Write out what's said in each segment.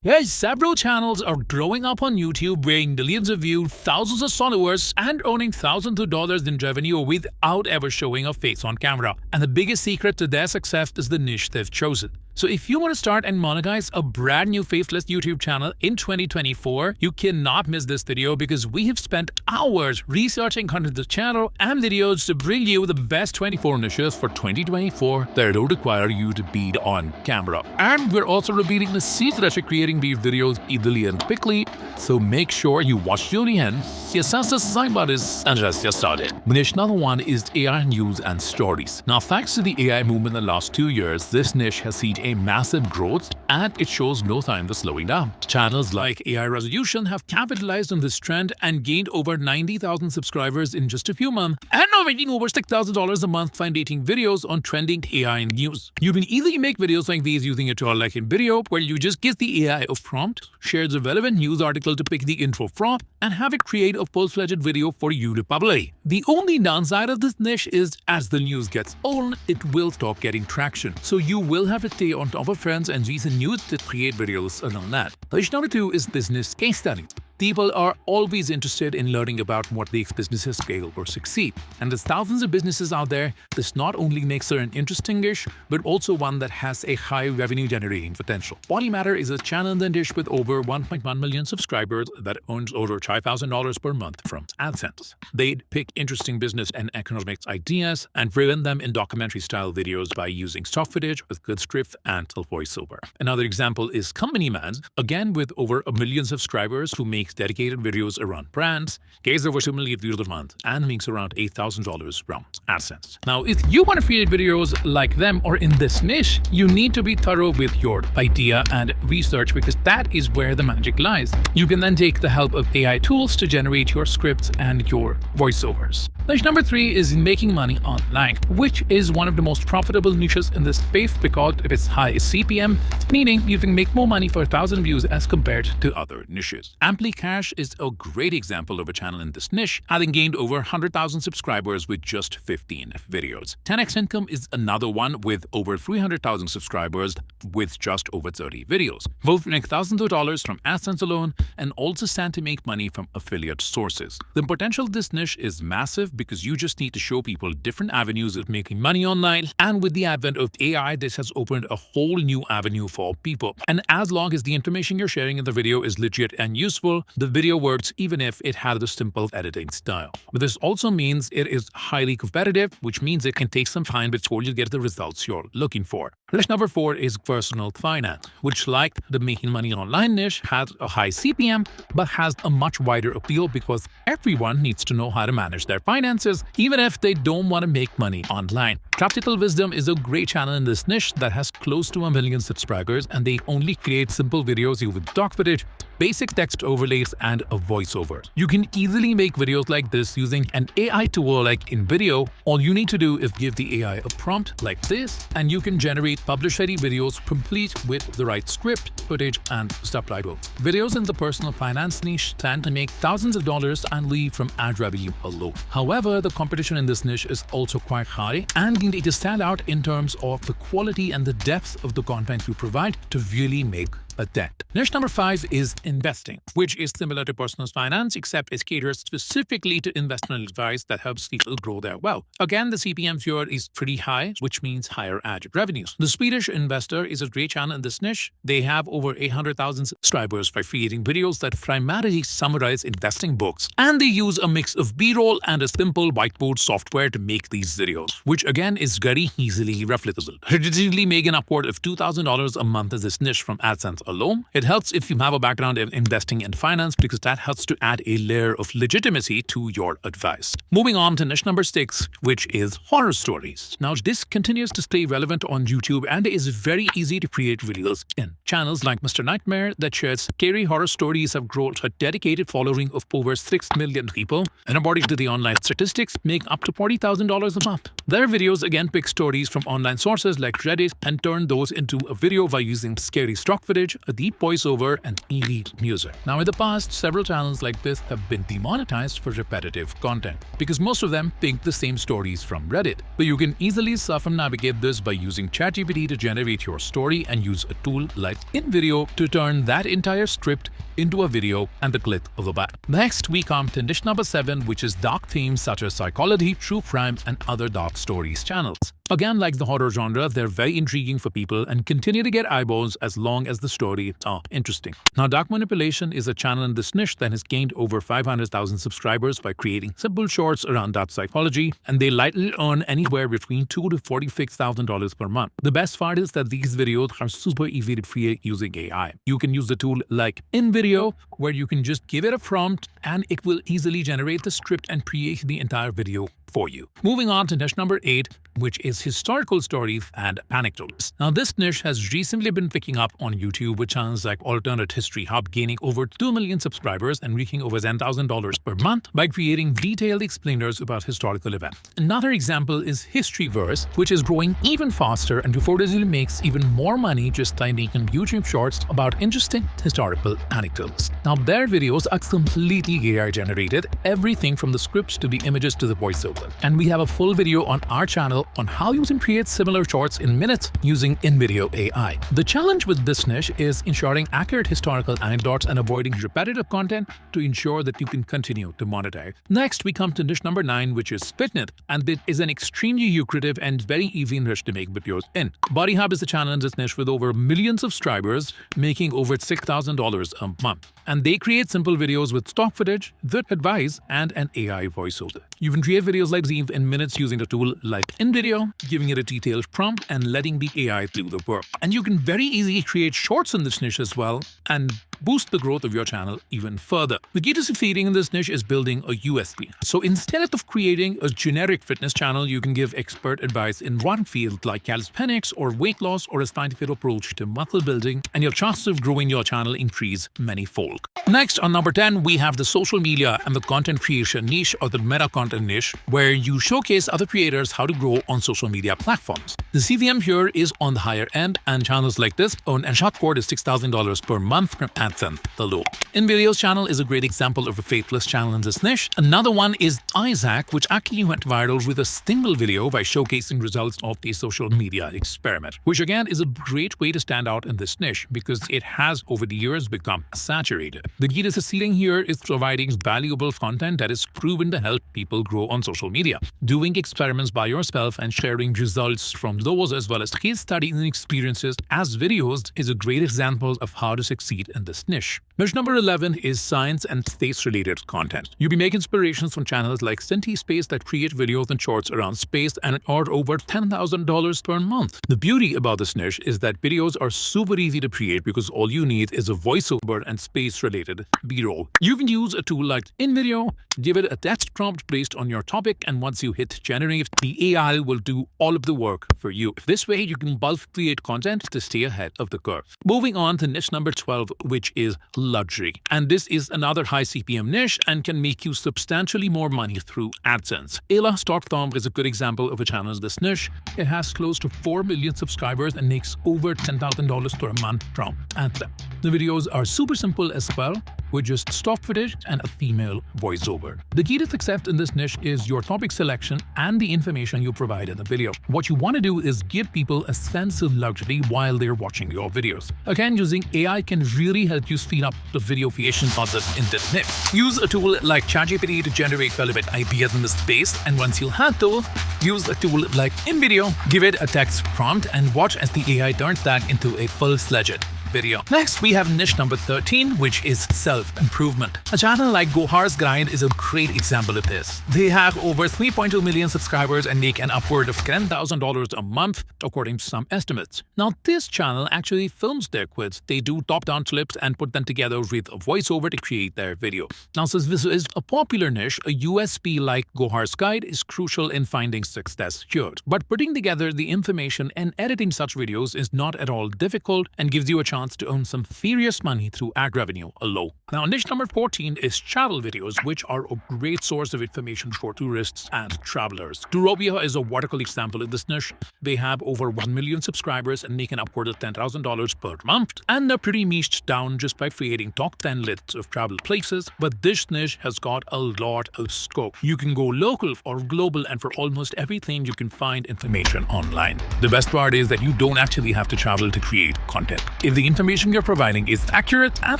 Yes, several channels are growing up on YouTube, bringing millions of views, thousands of followers, and earning thousands of dollars in revenue without ever showing a face on camera. And the biggest secret to their success is the niche they've chosen. So if you want to start and monetize a brand new Faceless YouTube channel in 2024, you cannot miss this video because we have spent hours researching hundreds of channels and videos to bring you the best 24 niches for 2024 that don't require you to be on camera. And we're also revealing the secret to creating these videos easily and quickly, so make sure you watch till the end, assess the side buttons, and just get started. Niche number one is AI news and stories. Now, thanks to the AI movement in the last 2 years, this niche has seen a massive growth and it shows no signs of slowing down. Channels like AI Resolution have capitalized on this trend and gained over 90,000 subscribers in just a few months and are making over $6,000 a month finding videos on trending AI news. You can easily make videos like these using a tool like Invideo, where you just give the AI a prompt, share the relevant news article to pick the intro from, and have it create a full-fledged video for you to publish. The only downside of this niche is as the news gets old, it will stop getting traction. So you will have to stay on top of trends and recent news to create videos around that. Niche number two is business case studies. People are always interested in learning about what makes businesses scale or succeed. And there's thousands of businesses out there. This not only makes her an interesting dish, but also one that has a high revenue generating potential. Polymatter is a channel in the dish with over 1.1 million subscribers that earns over $5,000 per month from AdSense. They pick interesting business and economics ideas and present them in documentary-style videos by using stock footage with good script and voiceover. Another example is Company Man, again with over 1 million subscribers who makes dedicated videos around brands, gets over 2 million views a month, and makes around $8,000 from AdSense. Now, if you want to create videos like them or in this niche, you need to be thorough with your idea and research because that is where the magic lies. You can then take the help of AI tools to generate your scripts and your voiceovers. Niche number three is making money online, which is one of the most profitable niches in this space because of its high CPM, meaning you can make more money for 1,000 views as compared to other niches. Ampli Cash is a great example of a channel in this niche, having gained over 100,000 subscribers with just 15 videos. 10x Income is another one with over 300,000 subscribers with just over 30 videos. Both make thousands of dollars from AdSense alone and also stand to make money from affiliate sources. The potential of this niche is massive because you just need to show people different avenues of making money online, and with the advent of AI, this has opened a whole new avenue for people. And as long as the information you're sharing in the video is legit and useful, the video works even if it has a simple editing style. But this also means it is highly competitive, which means it can take some time before you get the results you're looking for. Niche number four is personal finance, which, like the making money online niche, has a high CPM but has a much wider appeal because everyone needs to know how to manage their finances, even if they don't want to make money online. Practical Wisdom is a great channel in this niche that has close to 1 million subscribers, and they only create simple videos with stock footage, basic text overlays, and a voiceover. You can easily make videos like this using an AI tool like Invideo. All you need to do is give the AI a prompt like this, and you can generate publish-ready videos complete with the right script, footage, and subtitle. Videos in the personal finance niche tend to make thousands of dollars and leave from ad revenue alone. However, the competition in this niche is also quite high, and you need to stand out in terms of the quality and the depth of the content you provide to really make a dent. Niche number five is investing, which is similar to personal finance, except it caters specifically to investment advice that helps people grow their wealth. Again, the CPM here is pretty high, which means higher ad revenues. The Swedish Investor is a great channel in this niche. They have over 800,000 subscribers by creating videos that primarily summarize investing books, and they use a mix of B-roll and a simple whiteboard software to make these videos, which again is very easily replicable. Traditionally making upward of $2,000 a month in this niche from AdSense alone. It helps if you have a background in investing in finance because that helps to add a layer of legitimacy to your advice. Moving on to niche number six, which is horror stories. Now, this continues to stay relevant on YouTube and is very easy to create videos in. Channels like Mr. Nightmare that shares scary horror stories have grown a dedicated following of over 6 million people, and according to the online statistics, make up to $40,000 a month. Their videos again pick stories from online sources like Reddit and turn those into a video by using scary stock footage, image, a deep voiceover, and elite music. Now, in the past, several channels like this have been demonetized for repetitive content because most of them pick the same stories from Reddit. But you can easily circumnavigate this by using ChatGPT to generate your story and use a tool like Invideo to turn that entire script into a video and the click of a button. Next, we come to niche number 7, which is dark themes such as psychology, true crime, and other dark stories channels. Again, like the horror genre, they're very intriguing for people and continue to get eyeballs as long as the stories are interesting. Now, Dark Manipulation is a channel in this niche that has gained over 500,000 subscribers by creating simple shorts around dark psychology, and they likely earn anywhere between $2,000 to $46,000 per month. The best part is that these videos are super easy to create using AI. You can use a tool like Invideo, where you can just give it a prompt and it will easily generate the script and create the entire video for you. Moving on to niche number 8, which is historical stories and anecdotes. Now, this niche has recently been picking up on YouTube with channels like Alternate History Hub gaining over 2 million subscribers and reaching over $10,000 per month by creating detailed explainers about historical events. Another example is Historyverse, which is growing even faster and reportedly makes even more money just by making YouTube shorts about interesting historical anecdotes. Now, their videos are completely AI generated, everything from the scripts to the images to the voiceover. And we have a full video on our channel on how you can create similar shorts in minutes using Invideo AI. The challenge with this niche is ensuring accurate historical anecdotes and avoiding repetitive content to ensure that you can continue to monetize. Next, we come to niche number 9, which is fitness, and it is an extremely lucrative and very easy niche to make videos in. Body Hub is a channel in this niche with over millions of subscribers, making over $6,000 a month. And they create simple videos with stock footage, good advice, and an AI voiceover. You can create videos like these in minutes using a tool like Invideo, giving it a detailed prompt and letting the AI do the work. And you can very easily create shorts in this niche as well and boost the growth of your channel even further. The key to succeeding in this niche is building a USP. So instead of creating a generic fitness channel, you can give expert advice in one field like calisthenics or weight loss or a scientific approach to muscle building, and your chances of growing your channel increase many-fold. Next, on number 10, we have the social media and the content creation niche, or the meta content niche, where you showcase other creators how to grow on social media platforms. The CVM here is on the higher end, and channels like this earn a short quote is $6,000 per month from AdSense alone. Invideo's channel is a great example of a Faceless channel in this niche. Another one is Isaac, which actually went viral with a single video by showcasing results of the social media experiment, which again is a great way to stand out in this niche because it has over the years become saturated. The key to succeeding here is providing valuable content that is proven to help people grow on social media. Doing experiments by yourself and sharing results from those as well as case studies and experiences as videos is a great example of how to succeed in this niche. Niche number 11 is science and space-related content. You can make inspirations from channels like Cinti Space that create videos and shorts around space and earn over $10,000 per month. The beauty about this niche is that videos are super easy to create because all you need is a voiceover and space-related B-roll. You can use a tool like Invideo, give it a text prompt based on your topic, and once you hit generate, the AI will do all of the work for you. This way, you can bulk create content to stay ahead of the curve. Moving on to niche number 12, which is luxury. And this is another high CPM niche and can make you substantially more money through AdSense. Ayla Storm is a good example of a channel in this niche. It has close to 4 million subscribers and makes over $10,000 per month from AdSense. The videos are super simple as well, with just stock footage and a female voiceover. The key to success in this niche is your topic selection and the information you provide in the video. What you want to do is give people a sense of luxury while they're watching your videos. Again, using AI can really help you speed up the video creation process in this niche. Use a tool like ChatGPT to generate relevant ideas in this space, and once you have those, use a tool like Invideo, give it a text prompt, and watch as the AI turns that into a full-fledged video. Next, we have niche number 13, which is self-improvement. A channel like Gohar's Grind is a great example of this. They have over 3.2 million subscribers and make an upward of $10,000 a month, according to some estimates. Now, this channel actually films their quiz. They do top-down clips and put them together with a voiceover to create their video. Now, since this is a popular niche, a USP like Gohar's Guide is crucial in finding success here. But putting together the information and editing such videos is not at all difficult and gives you a chance chance to earn some serious money through ad revenue alone. Now, niche number 14 is travel videos, which are a great source of information for tourists and travelers. Tourovia is a vertical example in this niche. They have over 1 million subscribers and make an upward of $10,000 per month, and they're pretty niched down just by creating top 10 lists of travel places. But this niche has got a lot of scope. You can go local or global, and for almost everything you can find information online. The best part is that you don't actually have to travel to create content. If the information you're providing is accurate and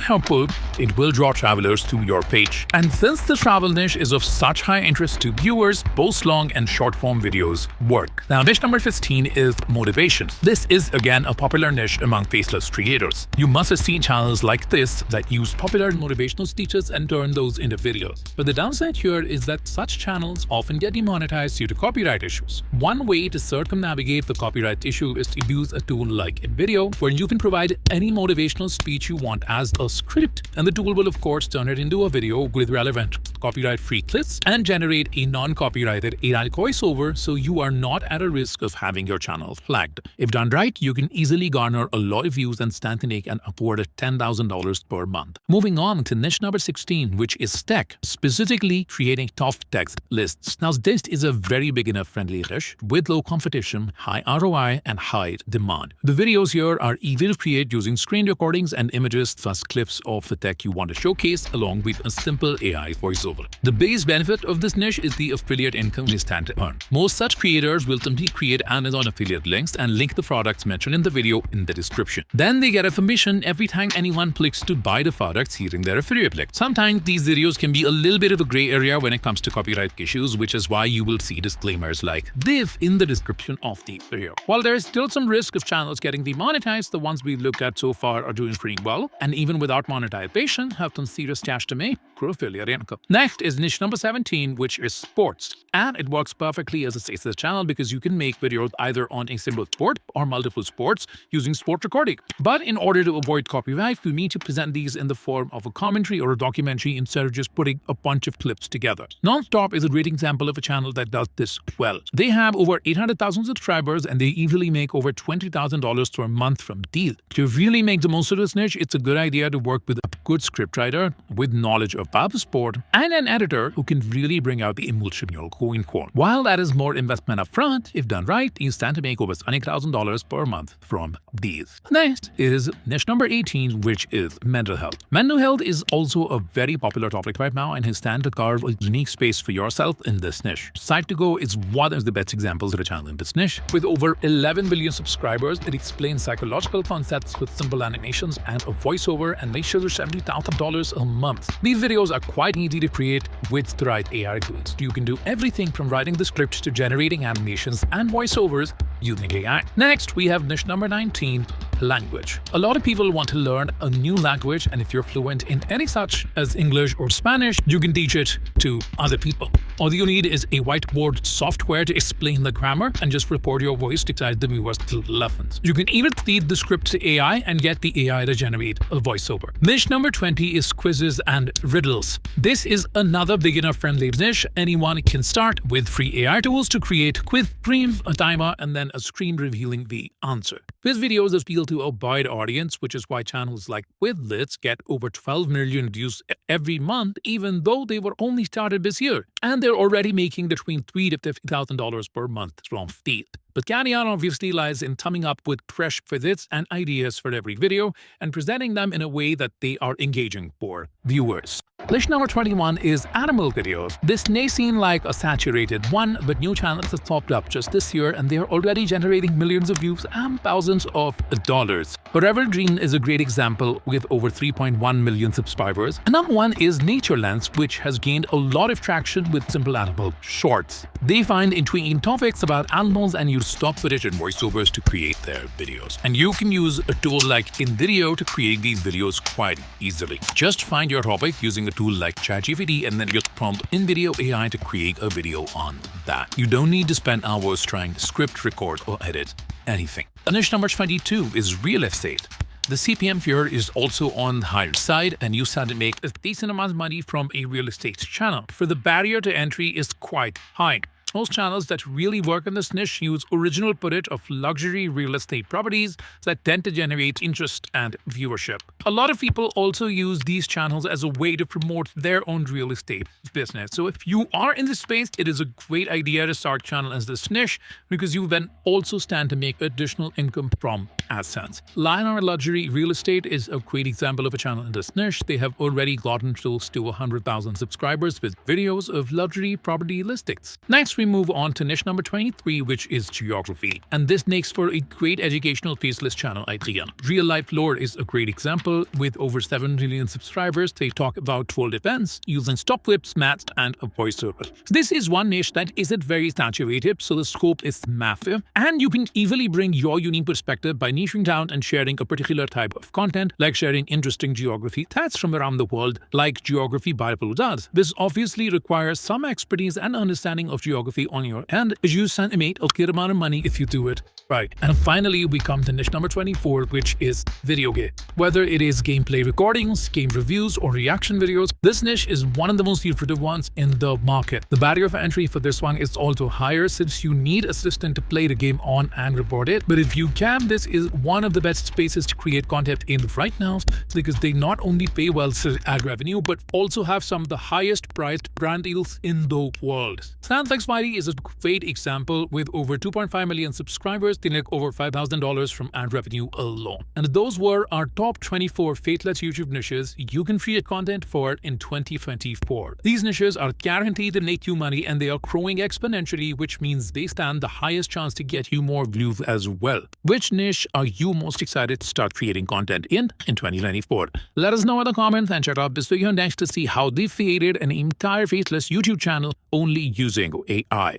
helpful, it will draw travelers to your page. And since the travel niche is of such high interest to viewers, both long and short form videos work. Now, niche number 15 is motivation. This is again a popular niche among faceless creators. You must have seen channels like this that use popular motivational speeches and turn those into videos. But the downside here is that such channels often get demonetized due to copyright issues. One way to circumnavigate the copyright issue is to use a tool like Invideo, where you can provide any motivational speech you want as a script, and the tool will of course turn it into a video with relevant copyright-free clips and generate a non-copyrighted AI voiceover, so you are not at a risk of having your channel flagged. If done right, you can easily garner a lot of views and stand to make an upward of $10,000 per month. Moving on to niche number 16, which is tech, specifically creating top text lists. Now, this is a very beginner-friendly niche with low competition, high ROI, and high demand. The videos here are easy to create using screen recordings and images, plus clips of the tech you want to showcase, along with a simple AI voiceover. The biggest benefit of this niche is the affiliate income they stand to earn. Most such creators will simply create Amazon affiliate links and link the products mentioned in the video in the description. Then they get a commission every time anyone clicks to buy the products using their affiliate link. Sometimes these videos can be a little bit of a gray area when it comes to copyright issues, which is why you will see disclaimers like this in the description of the video. While there is still some risk of channels getting demonetized, the ones we've looked at so far are doing pretty well, and even without monetization have some serious cash to make through affiliate income. Next is niche number 17, which is sports, and it works perfectly as a faceless channel because you can make videos either on a single sport or multiple sports using sport recording. But in order to avoid copyright, you need to present these in the form of a commentary or a documentary instead of just putting a bunch of clips together. Nonstop is a great example of a channel that does this well. They have over 800,000 subscribers and they easily make over $20,000 per month from deals. To really make the most of this niche, it's a good idea to work with a good scriptwriter with knowledge about the sport and an editor who can really bring out the emotion you're going for. While that is more investment up front, if done right, you stand to make over $20,000 per month from these. Next is niche number 18, which is mental health. Mental health is also a very popular topic right now and has stand to carve a unique space for yourself in this niche. Site2Go is one of the best examples of a channel in this niche. With over 11 million subscribers, it explains psychological concepts with simple animations and a voiceover and makes sure there's $70,000 a month. These videos are quite easy to create with the right AI tools. You can do everything from writing the script to generating animations and voiceovers using AI. Next, we have niche number 19, language. A lot of people want to learn a new language, and if you're fluent in any such as English or Spanish, you can teach it to other people. All you need is a whiteboard software to explain the grammar and just record your voice to guide the viewers to lessons. You can even feed the script to AI and get the AI to generate a voiceover. Niche number 20 is quizzes and riddles. This is another beginner-friendly niche. Anyone can start with free AI tools to create quiz streams, a timer, and then a screen revealing the answer. Quiz videos appeal to a wide audience, which is why channels like Quizlets get over 12 million views every month, even though they were only started this year. And they're already making between $3,000 to $50,000 per month from these. But carry-on obviously lies in coming up with fresh quizzes and ideas for every video and presenting them in a way that they are engaging for viewers. Niche number 21 is animal videos. This may seem like a saturated one, but new channels have popped up just this year and they are already generating millions of views and thousands of dollars. Forever Green is a great example with over 3.1 million subscribers. Another one is Naturelens, which has gained a lot of traction with simple animal shorts. They find intriguing topics about animals and use stock footage and voiceovers to create their videos. And you can use a tool like Invideo to create these videos quite easily. Just find your topic using a tool like ChatGPT and then you'll prompt Invideo AI to create a video on that. You don't need to spend hours trying to script, record, or edit anything. Niche number 22 is real estate. The CPM here is also on the higher side and you start to make a decent amount of money from a real estate channel. For the barrier to entry is quite high. most channels that really work in this niche use original footage of luxury real estate properties that tend to generate interest and viewership. A lot of people also use these channels as a way to promote their own real estate business. So if you are in this space, it is a great idea to start a channel as this niche because you then also stand to make additional income from AdSense. Lionor Luxury Real Estate is a great example of a channel in this niche. They have already gotten close to 100,000 subscribers with videos of luxury property listings. Next, we move on to niche number 23, which is geography. And this makes for a great educational faceless channel idea. Real Life Lore is a great example. With over 7 million subscribers, they talk about world events using stock clips, maps, and a voiceover. This is one niche that isn't very saturated, so the scope is massive, and you can easily bring your unique perspective by niching down and sharing a particular type of content, like sharing interesting geography stats from around the world, like Geography Bible does. This obviously requires some expertise and understanding of geography on your end, but you stand to make a good amount of money if you do it right. And finally, we come to niche number 24, which is video game. Whether it is gameplay recordings, game reviews, or reaction videos, this niche is one of the most lucrative ones in the market. The barrier for entry for this one is also higher since you need assistant to play the game on and report it. But if you can, this is one of the best spaces to create content in right now because they not only pay well to ad revenue, but also have some of the highest priced brand deals in the world. Sandflex Mighty is a great example. With over 2.5 million subscribers, they make over $5,000 from ad revenue alone. And those were our top 24 faceless YouTube niches you can create content for in 2024. These niches are guaranteed to make you money and they are growing exponentially, which means they stand the highest chance to get you more views as well. Which niche are you most excited to start creating content in 2024? Let us know in the comments and check out this video next to see how they created an entire faceless YouTube channel only using AI.